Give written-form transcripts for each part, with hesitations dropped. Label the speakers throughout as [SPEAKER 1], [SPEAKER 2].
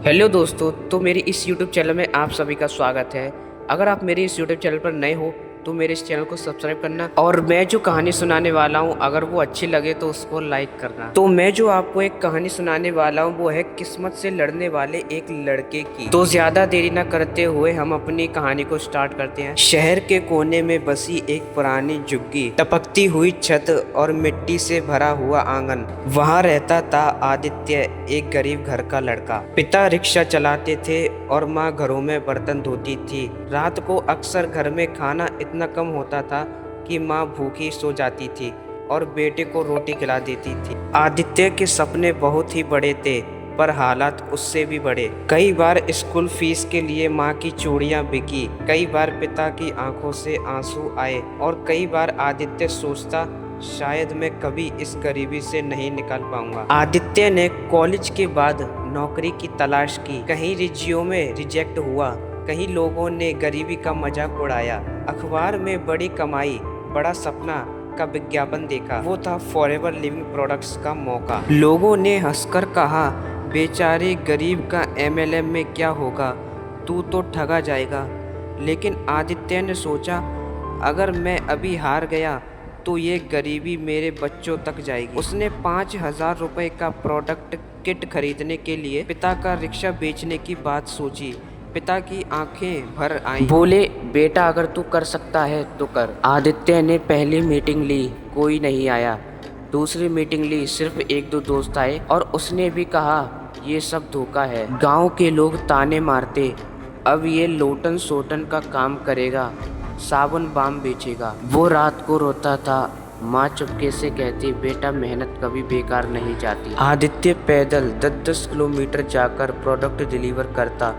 [SPEAKER 1] Hello दोस्तों, तो मेरे इस YouTube चैनल में आप सभी का स्वागत है। अगर आप मेरे इस YouTube चैनल पर नए हो तो मेरे इस चैनल को सब्सक्राइब करना और मैं जो कहानी सुनाने वाला हूँ अगर वो अच्छी लगे तो उसको लाइक करना। तो मैं जो आपको एक कहानी सुनाने वाला हूँ वो है किस्मत से लड़ने वाले एक लड़के की। तो ज्यादा देरी न करते हुए हम अपनी कहानी को स्टार्ट करते हैं। शहर के कोने में बसी एक पुरानी झुग्गी, टपकती हुई छत और मिट्टी से भरा हुआ आंगन। वहाँ रहता था आदित्य, एक गरीब घर का लड़का। पिता रिक्शा चलाते थे और माँ घरों में बर्तन धोती थी। रात को अक्सर घर में खाना इतना कम होता था कि माँ भूखी सो जाती थी और बेटे को रोटी खिला देती थी। आदित्य के सपने बहुत ही बड़े थे पर हालात उससे भी बड़े। कई बार स्कूल फीस के लिए माँ की चूड़ियाँ बिकी, कई बार पिता की आंखों से आंसू आए और कई बार आदित्य सोचता शायद मैं कभी इस गरीबी से नहीं निकल पाऊंगा। आदित्य ने कॉलेज के बाद नौकरी की तलाश की। कहीं रिज्यूमे रिजेक्ट हुआ, कहीं लोगों ने गरीबी का मजाक उड़ाया। अखबार में बड़ी कमाई, बड़ा सपना का विज्ञापन देखा। वो था फॉरएवर लिविंग प्रोडक्ट्स का मौका। लोगों ने हंसकर कहा, बेचारे गरीब का एमएलएम में क्या होगा, तू तो ठगा जाएगा। लेकिन आदित्य ने सोचा, अगर मैं अभी हार गया तो ये गरीबी मेरे बच्चों तक जाएगी। उसने 5,000 रुपए का प्रोडक्ट किट खरीदने के लिए पिता का रिक्शा बेचने की बात सोची। पिता की आंखें भर आईं। बोले, बेटा अगर तू कर सकता है तो कर। आदित्य ने पहली मीटिंग ली, कोई नहीं आया। दूसरी मीटिंग ली, सिर्फ एक दो दोस्त आए और उसने भी कहा ये सब धोखा है। गांव के लोग ताने मारते, अब ये लोटन सोटन का काम करेगा, साबुन बाम बेचेगा। वो रात को रोता था। माँ चुपके से कहती, बेटा मेहनत कभी बेकार नहीं जाती। आदित्य पैदल 10-10 किलोमीटर जाकर प्रोडक्ट डिलीवर करता।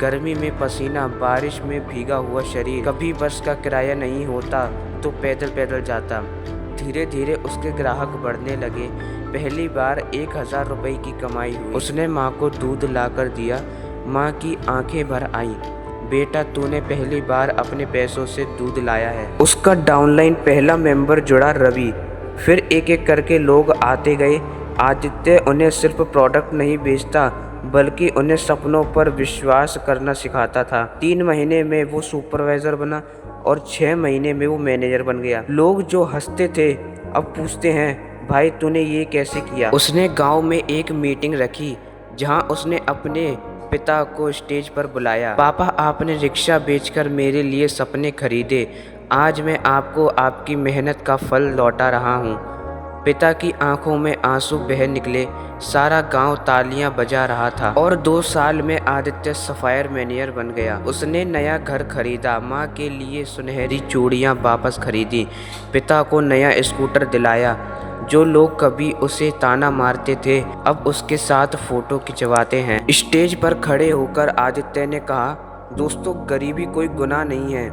[SPEAKER 1] गर्मी में पसीना, बारिश में भीगा हुआ शरीर। कभी बस का किराया नहीं होता तो पैदल पैदल जाता। धीरे धीरे उसके ग्राहक बढ़ने लगे। पहली बार 1,000 रुपए की कमाई हुई। उसने माँ को दूध लाकर दिया। माँ की आंखें भर आईं। बेटा तूने पहली बार अपने पैसों से दूध लाया है। उसका डाउनलाइन पहला मेंबर जुड़ा, रवि। फिर एक एक करके लोग आते गए। आदित्य उन्हें सिर्फ प्रोडक्ट नहीं बेचता बल्कि उन्हें सपनों पर विश्वास करना सिखाता था। 3 महीने में वो सुपरवाइजर बना और 6 महीने में वो मैनेजर बन गया। लोग जो हंसते थे अब पूछते हैं, भाई तूने ये कैसे किया। उसने गांव में एक मीटिंग रखी जहां उसने अपने पिता को स्टेज पर बुलाया। पापा, आपने रिक्शा बेचकर मेरे लिए सपने खरीदे, आज मैं आपको आपकी मेहनत का फल लौटा रहा हूँ। पिता की आंखों में आंसू बह निकले। सारा गांव तालियां बजा रहा था और 2 साल में आदित्य सफायर मैनेजर बन गया। उसने नया घर खरीदा, माँ के लिए सुनहरी चूड़ियाँ वापस खरीदी, पिता को नया स्कूटर दिलाया। जो लोग कभी उसे ताना मारते थे अब उसके साथ फोटो खिंचवाते हैं। स्टेज पर खड़े होकर आदित्य ने कहा, दोस्तों गरीबी कोई गुनाह नहीं है,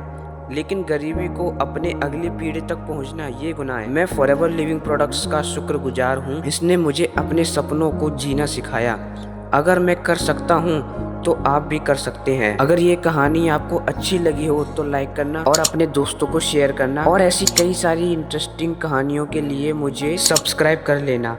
[SPEAKER 1] लेकिन गरीबी को अपने अगली पीढ़ी तक पहुंचना ये गुनाह है। मैं फॉरएवर लिविंग प्रोडक्ट्स का शुक्रगुजार हूँ। इसने मुझे अपने सपनों को जीना सिखाया। अगर मैं कर सकता हूँ तो आप भी कर सकते हैं। अगर ये कहानी आपको अच्छी लगी हो तो लाइक करना और अपने दोस्तों को शेयर करना और ऐसी कई सारी इंटरेस्टिंग कहानियों के लिए मुझे सब्सक्राइब कर लेना।